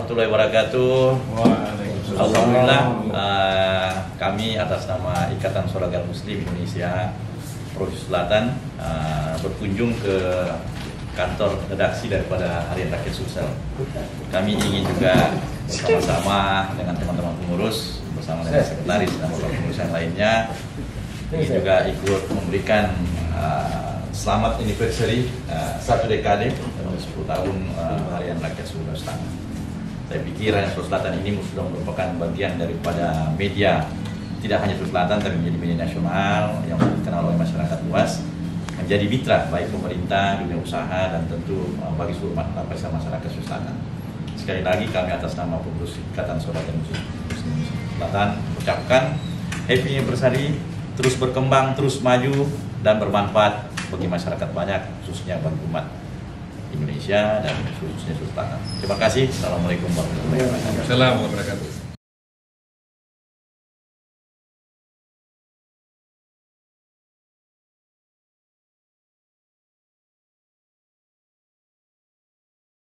warahmatullahi wabarakatuh. Alhamdulillah, kami atas nama Ikatan Shuragat Muslim Indonesia Provinsi Selatan berkunjung ke kantor redaksi daripada Harian Rakyat Sulsel. Kami ingin juga bersama-sama dengan teman-teman pengurus, bersama dengan sekretaris dan beberapa pengurus yang lainnya, ingin juga ikut memberikan selamat anniversary 1 dekade 10 tahun Harian Rakyat Sulawesi Selatan. Saya pikir Harian Sulawesi Selatan ini sudah merupakan bagian daripada media, tidak hanya Sulawesi Selatan tapi menjadi media nasional yang dikenal oleh masyarakat luas, menjadi mitra baik pemerintah, dunia usaha, dan tentu bagi seluruh lapisan masyarakat Sulawesi Selatan. Sekali lagi kami atas nama pengurus Ikatan Shuragat Muslim Selatan ucapkan happy anniversary, terus berkembang, terus maju dan bermanfaat bagi masyarakat banyak, khususnya bagi umat Indonesia dan khususnya Sulawesi Selatan. Terima kasih. Assalamualaikum warahmatullahi wabarakatuh.